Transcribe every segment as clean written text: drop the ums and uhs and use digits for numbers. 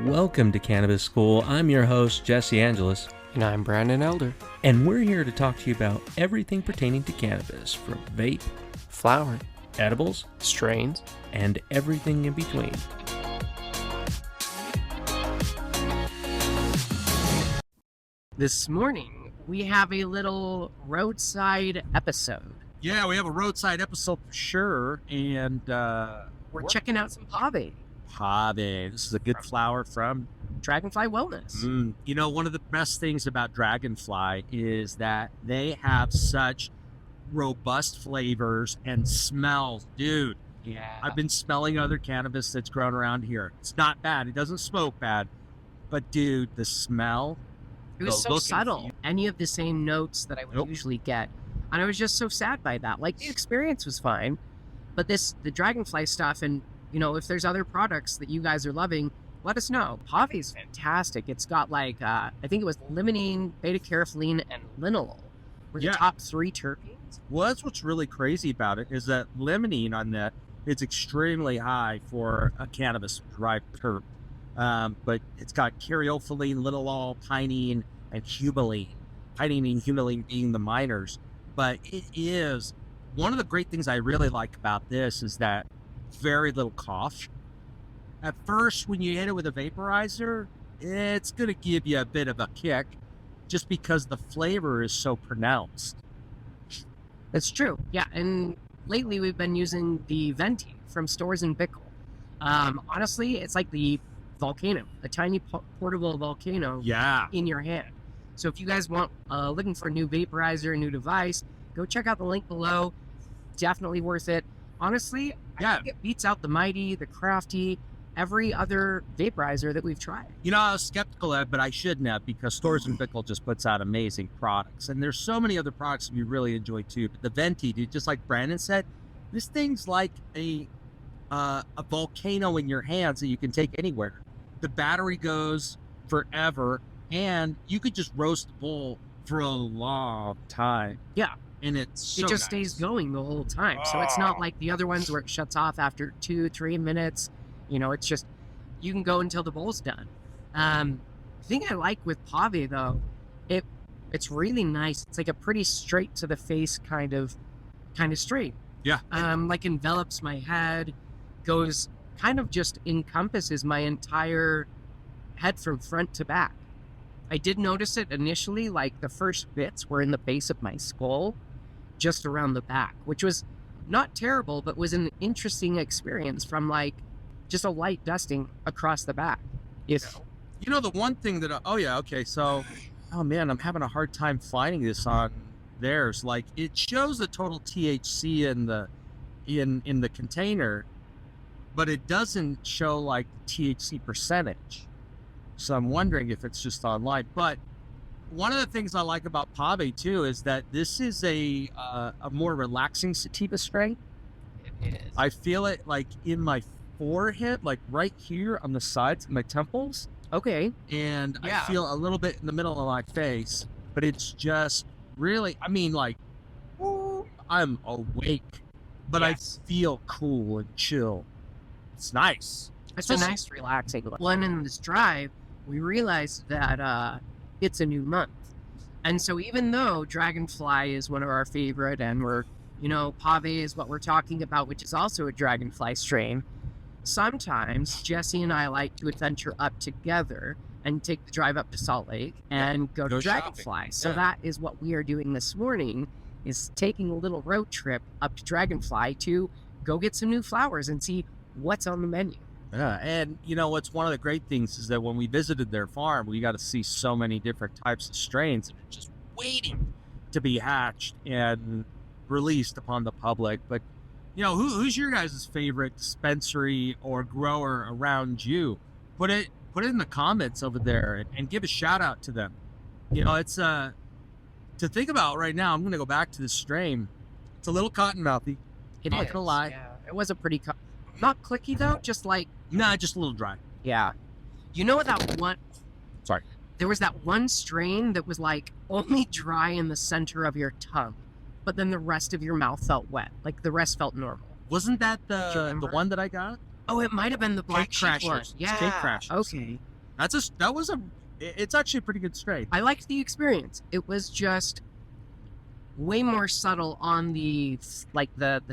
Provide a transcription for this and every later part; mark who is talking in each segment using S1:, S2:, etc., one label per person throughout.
S1: Welcome to Cannabis School. I'm your host, Jesse Angeles.
S2: And I'm Brandon Elder.
S1: And we're here to talk to you about everything pertaining to cannabis, from vape,
S2: flower,
S1: edibles,
S2: strains,
S1: and everything in between.
S3: This morning, we have a little roadside episode.
S4: Yeah, we have a roadside episode for sure, and
S3: We're checking out some Pavé,
S4: Pavé. This is a good flower from
S3: Dragonfly Wellness.
S4: You know, one of the best things about Dragonfly is that they have such robust flavors and smells. Dude,
S3: Yeah.
S4: I've been smelling other cannabis that's grown around here. It's not bad. It doesn't smoke bad. But, dude, the smell...
S3: It was
S4: the
S3: so
S4: look and
S3: subtle.
S4: feel.
S3: Any of the same notes that I would
S4: Nope.
S3: usually get. And I was just so sad by that. Like, the experience was fine, but the Dragonfly stuff, and, you know, if there's other products that you guys are loving, let us know. Pavé's fantastic. It's got, like, I think it was limonene, beta-carotene, and linalool were the
S4: Yeah.
S3: top 3 terpenes.
S4: Well, that's what's really crazy about it is that limonene on that is extremely high for a cannabis-derived terp. But it's got caryophyllene, linalool, pinene, and humulene. Pinene and humulene being the minors. But it is, one of the great things I really like about this is that very little cough. At first, when you hit it with a vaporizer, it's going to give you a bit of a kick just because the flavor is so pronounced.
S3: That's true. Yeah, and lately we've been using the Venti from Stores and Bickle. Honestly, it's like the volcano, a tiny portable volcano
S4: Yeah.
S3: in your hand. So if you guys want looking for a new vaporizer, a new device, go check out the link below. Definitely worth it. Honestly,
S4: Yeah.
S3: I think it beats out the Mighty, the Crafty, every other vaporizer that we've tried.
S4: You know, I was skeptical of it, but I shouldn't have because Stores and Bickle just puts out amazing products. And there's so many other products we really enjoy too. But the Venti, dude, just like Brandon said, this thing's like a volcano in your hands that you can take anywhere. The battery goes forever, and you could just roast the bowl for a long time.
S3: Yeah.
S4: And it's so
S3: It just
S4: nice.
S3: stays going the whole time. So it's not
S4: Oh.
S3: like the other ones where it shuts off after 2-3 minutes. You know, it's just, you can go until the bowl's done. The thing I like with Pavé though, it's really nice. It's like a pretty straight to the face kind of strain.
S4: Yeah.
S3: Like envelops my head, goes kind of just encompasses my entire head from front to back. I did notice it initially, like the first bits were in the base of my skull, just around the back, which was not terrible, but was an interesting experience from like just a light dusting across the back. You know?
S4: You know, the one thing that, oh man, I'm having a hard time finding this on theirs. Like, it shows the total THC in the container, but it doesn't show like THC percentage. So I'm wondering if it's just online. But one of the things I like about Pavé too is that this is a more relaxing sativa strain.
S3: It is.
S4: I feel it like in my forehead, like right here on the sides of my temples.
S3: Okay.
S4: And
S3: Yeah.
S4: I feel a little bit in the middle of my face, but it's just really, I mean, like, woo, I'm awake, but
S3: Yes.
S4: I feel cool and chill. It's nice.
S3: It's a nice, relaxing one. When in this drive, we realized that it's a new month. And so even though Dragonfly is one of our favorite, and we're, you know, Pavé is what we're talking about, which is also a Dragonfly strain, sometimes Jesse and I like to adventure up together and take the drive up to Salt Lake and go to
S4: Go shopping.
S3: Dragonfly. So
S4: Yeah.
S3: that is what we are doing this morning, is taking a little road trip up to Dragonfly to go get some new flowers and see what's on the menu.
S4: Yeah, and you know what's one of the great things is that when we visited their farm, we got to see so many different types of strains that are just waiting to be hatched and released upon the public. But you know, who's your guys' favorite dispensary or grower around you? Put it in the comments over there and give a shout out to them. You know, it's to think about right now. I'm gonna go back to this strain. It's a little cottonmouthy. Not gonna lie.
S3: Yeah, it was a pretty not clicky though, just like,
S4: Nah, just a little dry.
S3: yeah. You know that one?
S4: Sorry.
S3: There was that one strain that was like only dry in the center of your tongue, but then the rest of your mouth felt wet. Like the rest felt normal.
S4: Wasn't that
S3: Do you
S4: the
S3: remember?
S4: one that I got?
S3: Oh, it might have been the black
S4: Cake
S3: sheep one.
S4: Crashers. It's
S3: Yeah.
S4: Cake Crashers.
S3: Okay.
S4: It's actually a pretty good strain.
S3: I liked the experience. It was just way more subtle on the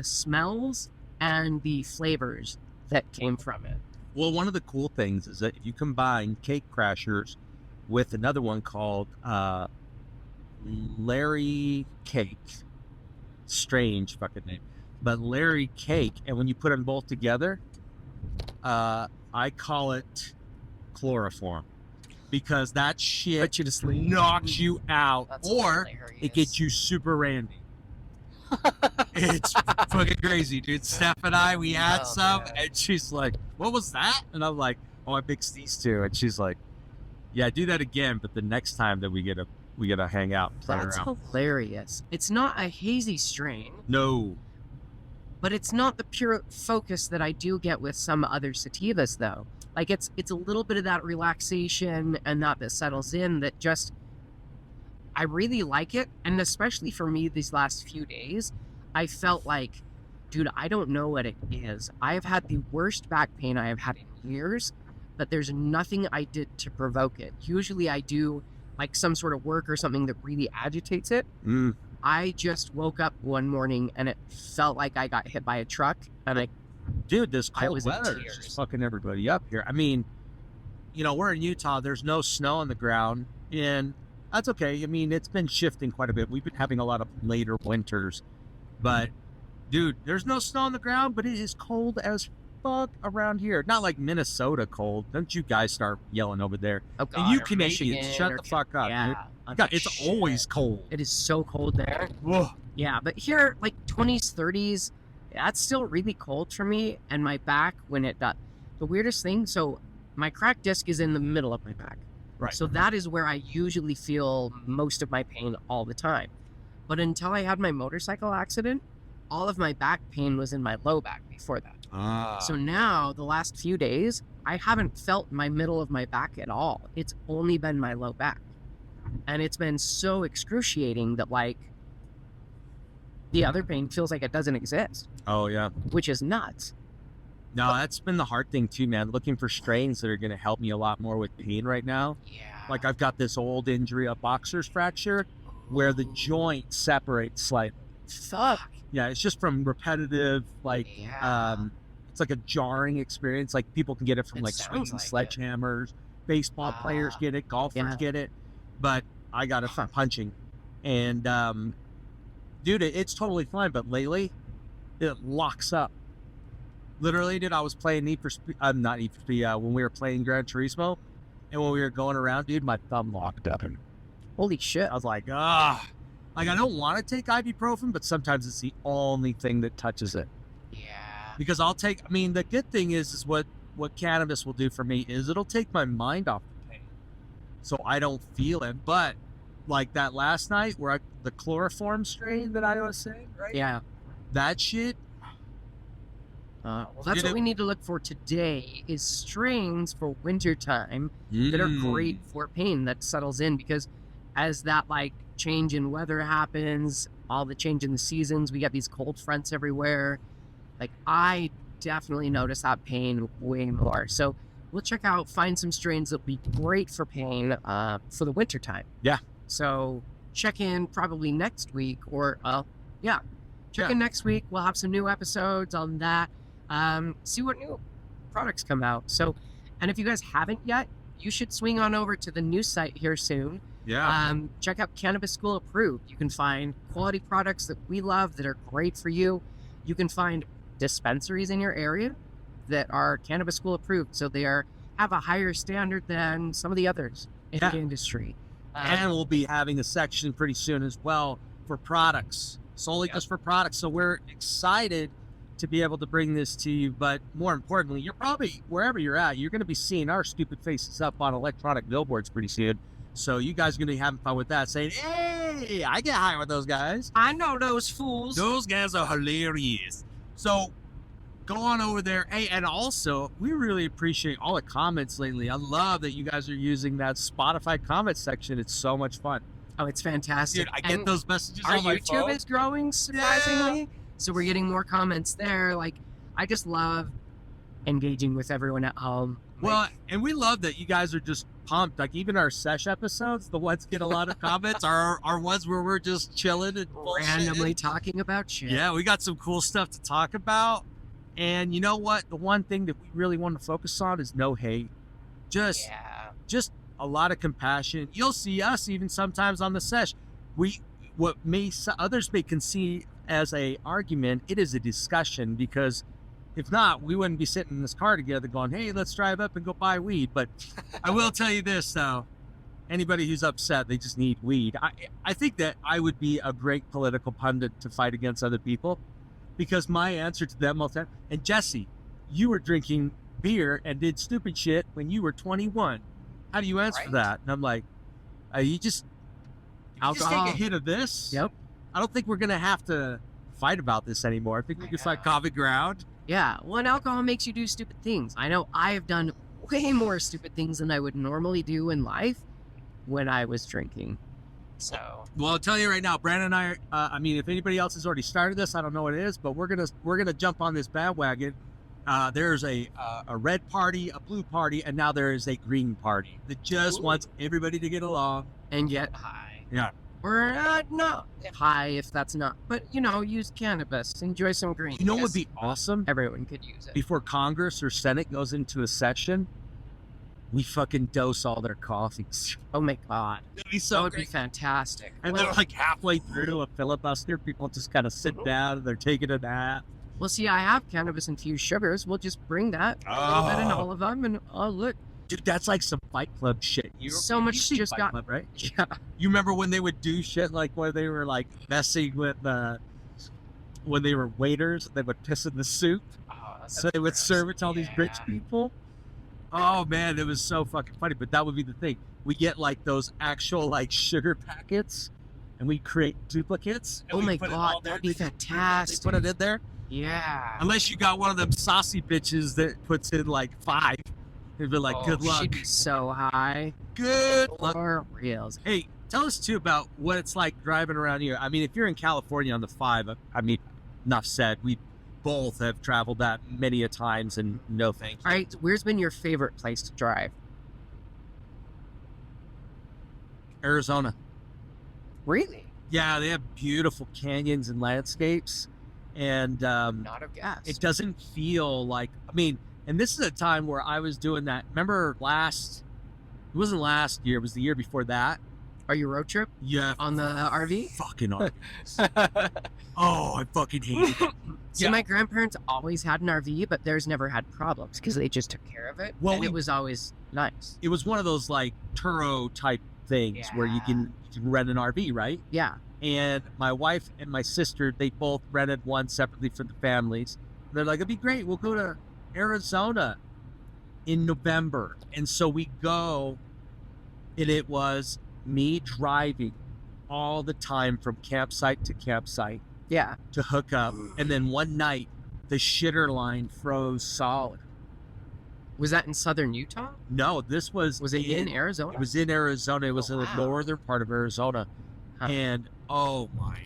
S3: smells and the flavors that came from it.
S4: Well, one of the cool things is that if you combine Cake Crashers with another one called Larry Cake, strange fucking name, but Larry Cake, and when you put them both together, I call it chloroform, because that shit
S3: Put you to sleep.
S4: knocks you out,
S3: That's
S4: or
S3: hilarious.
S4: it gets you super randy. It's fucking crazy, dude. Steph and I, we had some,
S3: man.
S4: and she's like, "What was that?" And I'm like, "Oh, I mixed these two." And she's like, "Yeah, do that again, but the next time that we get to hang out, play
S3: That's
S4: around."
S3: hilarious. It's not a hazy strain,
S4: No,
S3: but it's not the pure focus that I do get with some other sativas, though. Like it's a little bit of that relaxation and that settles in that just, I really like it. And especially for me these last few days, I felt like, dude, I don't know what it is. I have had the worst back pain I have had in years, but there's nothing I did to provoke it. Usually I do like some sort of work or something that really agitates it. I just woke up one morning and it felt like I got hit by a truck, and
S4: dude, this
S3: I
S4: cold
S3: was in
S4: weather is
S3: tears.
S4: just fucking everybody up here. I mean, we're in Utah. There's no snow on the ground, and that's okay. I mean, it's been shifting quite a bit. We've been having a lot of later winters, but dude, there's no snow on the ground, but it is cold as fuck around here. Not like Minnesota cold. Don't you guys start yelling over there?
S3: oh
S4: And
S3: God,
S4: you
S3: or
S4: Canadians,
S3: Michigan
S4: shut
S3: or
S4: the fuck up,
S3: yeah,
S4: dude.
S3: I'm
S4: God,
S3: like,
S4: it's
S3: shit.
S4: always cold.
S3: It is so cold there.
S4: Whoa.
S3: Yeah, but here, like 20s, 30s, that's still really cold for me. And my back, when it does, the weirdest thing, so my cracked disc is in the middle of my back.
S4: Right.
S3: So that is where I usually feel most of my pain all the time. But until I had my motorcycle accident, all of my back pain was in my low back before that. So now, the last few days, I haven't felt my middle of my back at all. It's only been my low back. And it's been so excruciating that, like, the other pain feels like it doesn't exist,
S4: Oh yeah.
S3: which is nuts.
S4: No, that's been the hard thing too, man. Looking for strains that are going to help me a lot more with pain right now.
S3: Yeah.
S4: Like I've got this old injury, a boxer's fracture, where the joint separates slightly.
S3: Fuck.
S4: Yeah, it's just from repetitive, like,
S3: Yeah.
S4: it's like a jarring experience. Like people can get it from
S3: It
S4: like
S3: sounds
S4: swinging
S3: like it.
S4: sledgehammers, baseball players get it, golfers
S3: Yeah.
S4: get it, but I got it from punching. And dude, it's totally fine. But lately, it locks up. Literally, dude, I was playing Need for Speed, not Need for Speed, when we were playing Gran Turismo, and when we were going around, dude, my thumb locked up. And
S3: Holy shit.
S4: I was like, like I don't want to take ibuprofen, but sometimes it's the only thing that touches it.
S3: Yeah.
S4: Because the good thing is what cannabis will do for me is it'll take my mind off the pain, so I don't feel it. But like that last night where the chloroform strain that I was saying, right?
S3: Yeah.
S4: That shit.
S3: Well, that's
S4: Did
S3: what
S4: it-
S3: we need to look for today is strains for wintertime that are great for pain that settles in, because as that like change in weather happens, all the change in the seasons, we get these cold fronts everywhere. Like I definitely notice that pain way more. So we'll find some strains that'll be great for pain for the wintertime.
S4: Yeah.
S3: So check in probably next week or check in next week. We'll have some new episodes on that. See what new products come out. So, and if you guys haven't yet, you should swing on over to the new site here soon.
S4: Yeah.
S3: Check out Cannabis School Approved. You can find quality products that we love that are great for you. You can find dispensaries in your area that are Cannabis School Approved, so they have a higher standard than some of the others in the industry.
S4: And we'll be having a section pretty soon as well for products, solely just for products. So we're excited to be able to bring this to you. But more importantly, you're probably, wherever you're at, you're going to be seeing our stupid faces up on electronic billboards pretty soon. So you guys are going to be having fun with that, saying, hey, I get high with those guys.
S3: I know those fools.
S4: Those guys are hilarious. So go on over there. Hey, and also, we really appreciate all the comments lately. I love that you guys are using that Spotify comment section. It's so much fun.
S3: Oh, it's fantastic.
S4: Dude, I get
S3: And
S4: those messages
S3: our
S4: on my
S3: YouTube
S4: phone.
S3: is growing surprisingly. So we're getting more comments there. Like, I just love engaging with everyone at home.
S4: Well, and we love that you guys are just pumped. Like even our sesh episodes, the ones get a lot of comments are ones where we're just chilling and
S3: randomly talking about shit.
S4: Yeah, we got some cool stuff to talk about. And you know what? The one thing that we really want to focus on is no hate. Just a lot of compassion. You'll see us even sometimes on the sesh. What others may conceive as a argument, it is a discussion, because if not, we wouldn't be sitting in this car together going, hey, let's drive up and go buy weed. But I will tell you this, though. Anybody who's upset, they just need weed. I think that I would be a great political pundit to fight against other people, because my answer to them all the time, and Jesse, you were drinking beer and did stupid shit when you were 21. How do you answer that? And I'm like, you just take a hit of this?
S3: Yep.
S4: I don't think we're going to have to fight about this anymore. I think we can find common ground.
S3: Yeah, well, and alcohol makes you do stupid things. I know I have done way more stupid things than I would normally do in life when I was drinking. So,
S4: well, I'll tell you right now, Brandon and I mean, if anybody else has already started this, I don't know what it is, but we're gonna jump on this bandwagon. There's a red party, a blue party, and now there is a green party that just wants everybody to get along
S3: and get high.
S4: Yeah.
S3: Or not high if that's not, but use cannabis, enjoy some green.
S4: You know what would be awesome?
S3: Everyone could use it.
S4: Before Congress or Senate goes into a session, we fucking dose all their coffees.
S3: Oh my God.
S4: That'd be so
S3: That would
S4: great.
S3: be fantastic.
S4: And they're like halfway through a filibuster, people just kind of sit down and they're taking a nap.
S3: Well, see, I have cannabis infused sugars. We'll just bring that, a little bit in all of them, and look.
S4: Dude, that's like some Fight Club shit. You
S3: just
S4: Fight
S3: got
S4: Club, right?
S3: Yeah.
S4: You remember when they would do shit like where they were like messing with when they were waiters, they would piss in the soup, so they would serve it to all these rich people. Oh man, it was so fucking funny. But that would be the thing. We get like those actual like sugar packets, and we create duplicates.
S3: Oh my God, that'd be fantastic.
S4: Put it in there.
S3: Yeah.
S4: Unless you got one of them saucy bitches that puts in like 5. They'd be like, good luck.
S3: She'd be so high.
S4: Good luck.
S3: For reals.
S4: Hey, tell us too about what it's like driving around here. I mean, if you're in California on the 5, I mean, enough said. We both have traveled that many a times, and no thanks.
S3: All right, where's been your favorite place to drive?
S4: Arizona.
S3: Really?
S4: Yeah, they have beautiful canyons and landscapes, and
S3: Not of gas.
S4: it doesn't feel like, I mean, and this is a time where I was doing that. Remember it wasn't last year, it was the year before that.
S3: Are you road trip?
S4: Yeah.
S3: On the RV?
S4: Fucking RVs. Oh, I fucking hate it.
S3: See, my grandparents always had an RV, but theirs never had problems because they just took care of it.
S4: Well,
S3: and it was always nice.
S4: It was one of those like Turo type things where you can rent an RV, right?
S3: Yeah.
S4: And my wife and my sister, they both rented one separately for the families. They're like, it'd be great. We'll go to Arizona in November. And so we go, and it was me driving all the time from campsite to campsite.
S3: Yeah.
S4: To hook up. And then one night, the shitter line froze solid.
S3: Was that in southern Utah?
S4: No, this was...
S3: Was it in Arizona?
S4: It was in Arizona. It was in the northern part of Arizona.
S3: Huh.
S4: And, oh my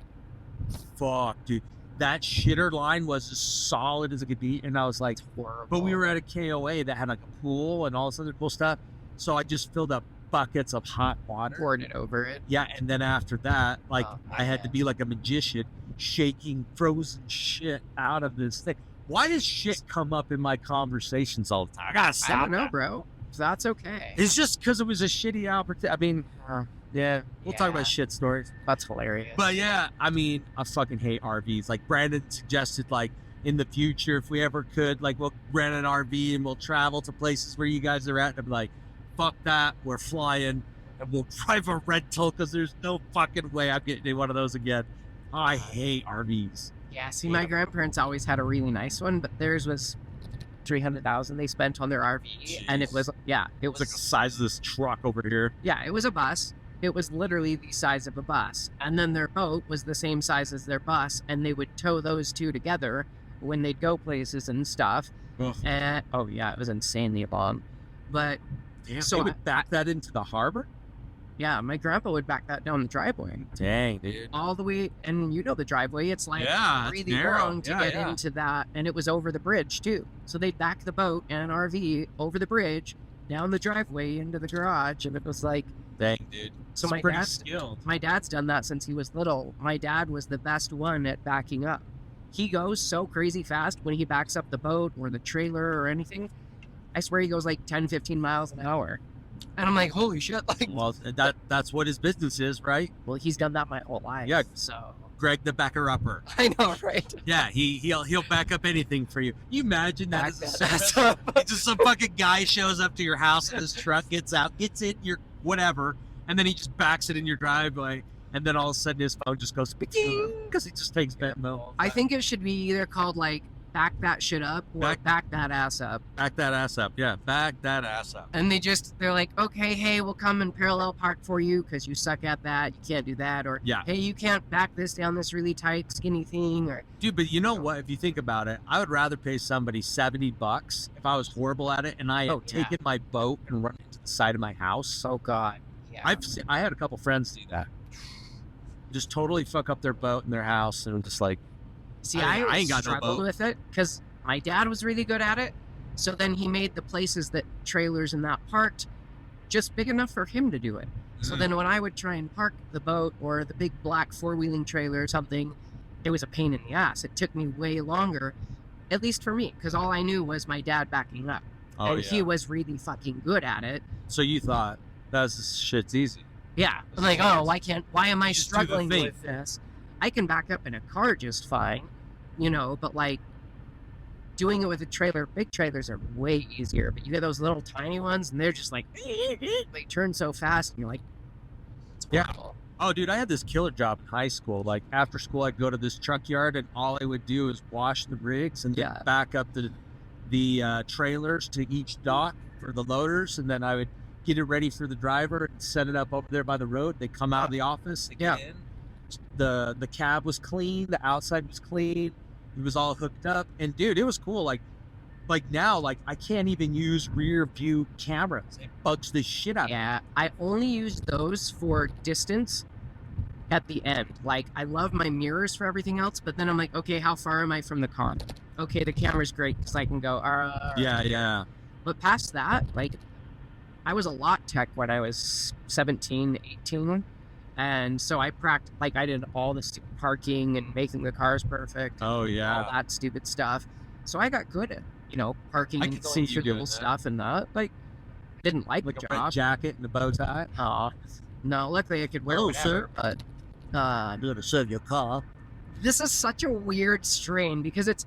S4: fuck, dude. That shitter line was as solid as it could be. And I was like,
S3: horrible.
S4: But we were at a KOA that had like a pool and all this other cool stuff. So I just filled up buckets of hot water.
S3: Poured it over it.
S4: Yeah, and then after that, like, I had to be like a magician, shaking frozen shit out of this thing. Why does shit come up in my conversations all the time? I gotta stop.
S3: I don't know, bro. That's okay.
S4: It's just because it was a shitty opportunity. I mean, yeah, we'll talk about shit stories.
S3: That's hilarious.
S4: But yeah, I mean, I fucking hate RVs. Like Brandon suggested, like in the future, if we ever could, like we'll rent an RV and we'll travel to places where you guys are at. And I'm like, fuck that, we're flying and we'll drive a rental because there's no fucking way I'm getting in one of those again. I hate RVs.
S3: Yeah, see, my grandparents always had a really nice one, but theirs was $300,000 they spent on their RV.
S4: Jeez.
S3: And it was, it was
S4: like the size of this truck over here.
S3: Yeah, it was a bus. It was literally the size of a bus. And then their boat was the same size as their bus, and they would tow those two together when they'd go places and stuff.
S4: Ugh.
S3: And, it was insanely long. But
S4: Damn,
S3: so
S4: they would back that into the harbor?
S3: Yeah, my grandpa would back that down the driveway.
S4: Dang, dude.
S3: All the way, and you know the driveway, it's like
S4: Yeah, it's
S3: really
S4: narrow.
S3: long to get
S4: Yeah.
S3: into that, and it was over the bridge too. So they'd back the boat and an RV over the bridge, down the driveway into the garage, and it was like,
S4: Dang, dude.
S3: so
S4: It's pretty skilled.
S3: my dad's done that since he was little. My dad was the best one at backing up. He goes so crazy fast when he backs up the boat or the trailer or anything. I swear he goes like 10, 15 miles an hour. And I'm like, holy shit. Like,
S4: Well, that's what his business is, right?
S3: well, he's done that my whole life.
S4: Yeah.
S3: So
S4: Greg the backer-upper.
S3: I know, right?
S4: Yeah, he'll back up anything for you. You imagine that?
S3: Back
S4: As a
S3: that
S4: service?
S3: ass up.
S4: It's just some fucking guy shows up to your house in his truck, gets out, gets in your whatever, and then he just backs it in your driveway, and then all of a sudden his phone just goes because he just takes Menthol.
S3: I think it should be either called like back that shit up or back that ass up.
S4: Back that ass up. Yeah, back that ass up.
S3: And they're like, okay, hey, we'll come and parallel park for you because you suck at that. You can't do that. Or,
S4: Yeah.
S3: hey, you can't back this down this really tight, skinny thing. Or,
S4: Dude, but you know what? If you think about it, I would rather pay somebody $70 if I was horrible at it and I had taken my boat and run into the side of my house.
S3: oh, God. Yeah.
S4: I had a couple friends do that. Just totally fuck up their boat and their house, and I'm just like,
S3: See,
S4: I
S3: I
S4: ain't got no
S3: struggled
S4: boat.
S3: with it because my dad was really good at it. So then he made the places that trailers and that parked just big enough for him to do it. So then when I would try and park the boat or the big black four-wheeling trailer or something, it was a pain in the ass. It took me way longer, at least for me, because all I knew was my dad backing up.
S4: oh
S3: and
S4: yeah.
S3: he was really fucking good at it.
S4: So you thought this shit's easy?
S3: Yeah. I'm like, oh, why am I
S4: Just do the
S3: struggling
S4: thing.
S3: with this? I can back up in a car just fine, you know, but like doing it with a trailer, big trailers are way easier, but you get those little tiny ones and they're just like, they turn so fast and you're like, it's
S4: Yeah.
S3: horrible.
S4: Oh, dude, I had this killer job in high school. Like after school, I'd go to this truck yard, and all I would do is wash the rigs and then
S3: Yeah.
S4: back up the trailers to each dock for the loaders, and then I would get it ready for the driver and set it up over there by the road. They come out of the office. They get in. The cab was clean. The outside was clean. It was all hooked up, and dude, it was cool. Like now, like I can't even use rear view cameras. It bugs the shit out of me.
S3: Yeah, I only use those for distance at the end. Like, I love my mirrors for everything else, but then I'm like, okay, how far am I from the car? Okay, the camera's great because I can go,
S4: Yeah.
S3: But past that, like, I was a lot tech when I was 17, 18. And so I practiced, like, I did all the stupid parking and making the cars perfect.
S4: Oh
S3: All
S4: yeah.
S3: that stupid stuff. So I got good at, you know, parking
S4: I
S3: and
S4: could
S3: going
S4: see you
S3: through
S4: doing
S3: little
S4: that.
S3: stuff and that. Like, didn't like
S4: Like
S3: the
S4: a red
S3: job.
S4: jacket and a bow tie.
S3: Aw. No, luckily I could wear
S4: Hello,
S3: whatever, but
S4: I'm gonna serve your car.
S3: this is such a weird strain because it's,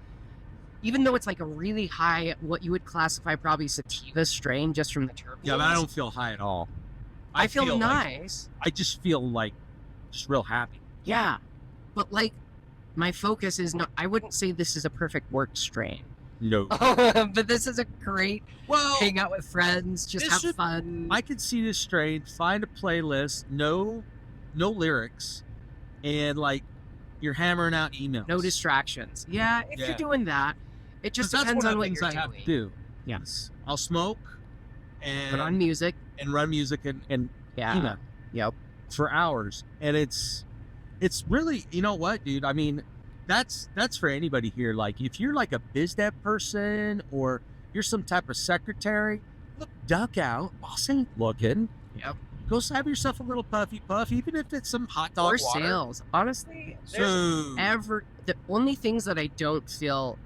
S3: even though it's like a really high, what you would classify probably sativa strain just from the terpenes.
S4: Yeah, but I don't feel high at all.
S3: I feel
S4: like-
S3: nice.
S4: I just feel like just real happy.
S3: Yeah. But like, my focus is not, I wouldn't say this is a perfect work strain.
S4: No.
S3: But this is a great
S4: Well,
S3: hang out with friends, just
S4: This
S3: have
S4: should-
S3: fun.
S4: I could see this strain, find a playlist, no lyrics, and like you're hammering out emails.
S3: No distractions. Yeah, if
S4: Yeah.
S3: you're doing that, it just
S4: That's
S3: depends
S4: one of
S3: on
S4: the
S3: what
S4: things
S3: you're
S4: I have
S3: doing.
S4: to do.
S3: Yes.
S4: I'll smoke and
S3: Put on music.
S4: run music and
S3: Yeah.
S4: email
S3: Yep.
S4: for hours, and it's really, you know what, dude? I mean, that's for anybody here. Like, if you're like a biz dev person or you're some type of secretary, look, duck out. Boss ain't looking.
S3: Yep.
S4: Go have yourself a little puffy puff, even if it's some hot dog
S3: Or
S4: water.
S3: sales. Honestly,
S4: So
S3: the only things that I don't feel,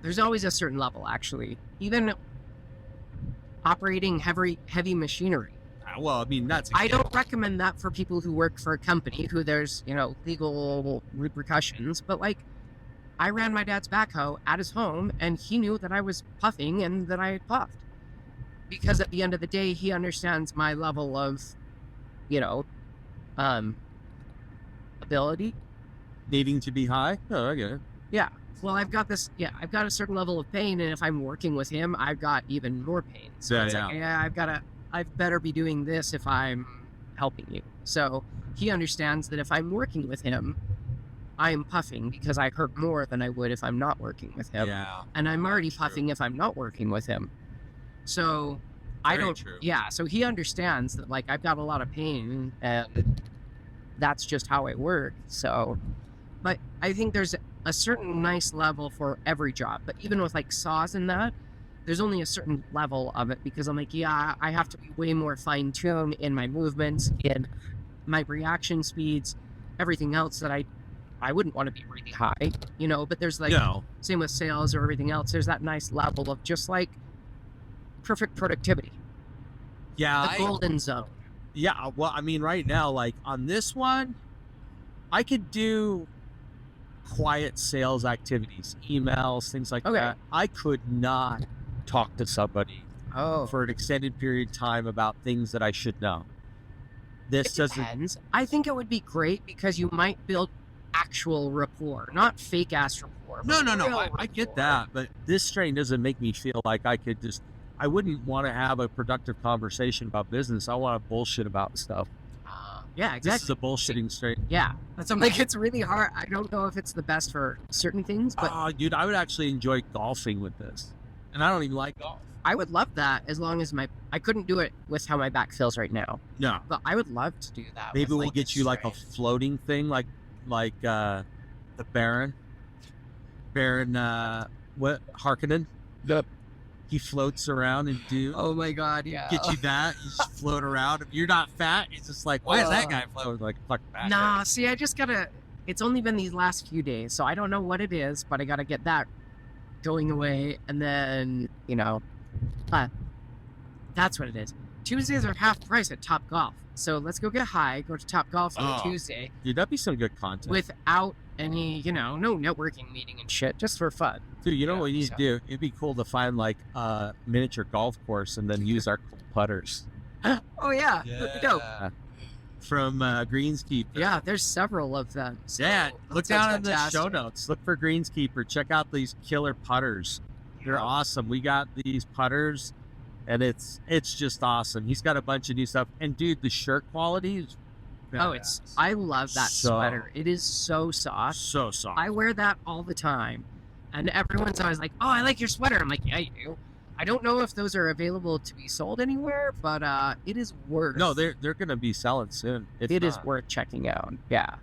S3: there's always a certain level actually, even operating heavy machinery.
S4: well, I mean, that's
S3: I don't recommend that for people who work for a company who there's, you know, legal repercussions, but like, I ran my dad's backhoe at his home and he knew that I was puffing and that I had puffed, because at the end of the day he understands my level of, you know, ability.
S4: needing to be high. Oh, I get it.
S3: Well, I've got a certain level of pain, and if I'm working with him, I've got even more pain. So
S4: Yeah,
S3: it's
S4: yeah.
S3: like, I better be doing this if I'm helping you. So he understands that if I'm working with him, I'm puffing because I hurt more than I would if I'm not working with him.
S4: Yeah.
S3: And I'm already
S4: True.
S3: puffing if I'm not working with him. So I
S4: Very
S3: don't.
S4: true.
S3: Yeah, so he understands that like I've got a lot of pain, and that's just how it works. So, but I think there's a certain nice level for every job. But even with like saws and that, there's only a certain level of it because I'm like, yeah, I have to be way more fine tuned in my movements, in my reaction speeds, everything else that I wouldn't want to be really high, you know. But there's like same with sales or everything else. There's that nice level of just like perfect productivity.
S4: Yeah.
S3: The golden zone.
S4: Yeah, well, I mean, right now, like on this one, I could do quiet sales activities, emails, things like that. I could not talk to somebody for an extended period of time about things that I should know. This doesn't.
S3: Depends. I think it would be great because you might build actual rapport, not fake ass rapport.
S4: No.
S3: Real
S4: I get
S3: rapport.
S4: that, but this strain doesn't make me feel like I could just. I wouldn't want to have a productive conversation about business. I want to bullshit about stuff.
S3: Yeah,
S4: This
S3: exactly.
S4: is a bullshitting strain.
S3: Yeah, that's I'm like it's really hard. I don't know if it's the best for certain things, but
S4: Oh, dude, I would actually enjoy golfing with this, and I don't even like golf.
S3: I would love that as long as I couldn't do it with how my back feels right now.
S4: No,
S3: But I would love to do that.
S4: maybe
S3: with,
S4: we'll
S3: like,
S4: get
S3: this
S4: you like a
S3: strain.
S4: floating thing, like the Baron, what Harkonnen?
S2: Yep.
S4: He floats around and do.
S3: Oh my god, yeah.
S4: Get you that. You just float around. If you're not fat, it's just like, why is that guy floating? Like, fuck that.
S3: Nah, see, I just gotta. It's only been these last few days, so I don't know what it is, but I gotta get that going away, and then that's what it is. Tuesdays are half price at Top Golf, so let's go get high. Go to Top Golf on a Tuesday
S4: Dude, that'd be some good content.
S3: without any, no networking meeting and shit, just for fun.
S4: Dude, you know what we need
S3: so-
S4: to do? It'd be cool to find like a miniature golf course and then use our cool putters
S3: Oh yeah, that'd be dope.
S4: from Greenskeeper.
S3: Yeah, there's several of them. So
S4: Yeah,
S3: that
S4: look
S3: sounds
S4: down in the
S3: fantastic.
S4: show notes. Look for Greenskeeper. Check out these killer putters. They're awesome. We got these putters, and it's just awesome. He's got a bunch of new stuff. And dude, the shirt quality is badass.
S3: I love that
S4: So-
S3: sweater. It is so soft.
S4: so soft.
S3: I wear that all the time, and everyone's always like, "Oh, I like your sweater." I'm like, "Yeah, you do." I don't know if those are available to be sold anywhere, but it is worth.
S4: No, they're gonna be selling soon.
S3: It is worth checking out. Yeah,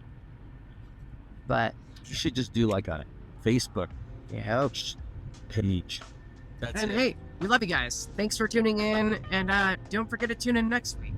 S3: but
S4: You should just do like a Facebook
S3: yeah.
S4: page. That's
S3: And
S4: it.
S3: hey, we love you guys. Thanks for tuning in, and don't forget to tune in next week.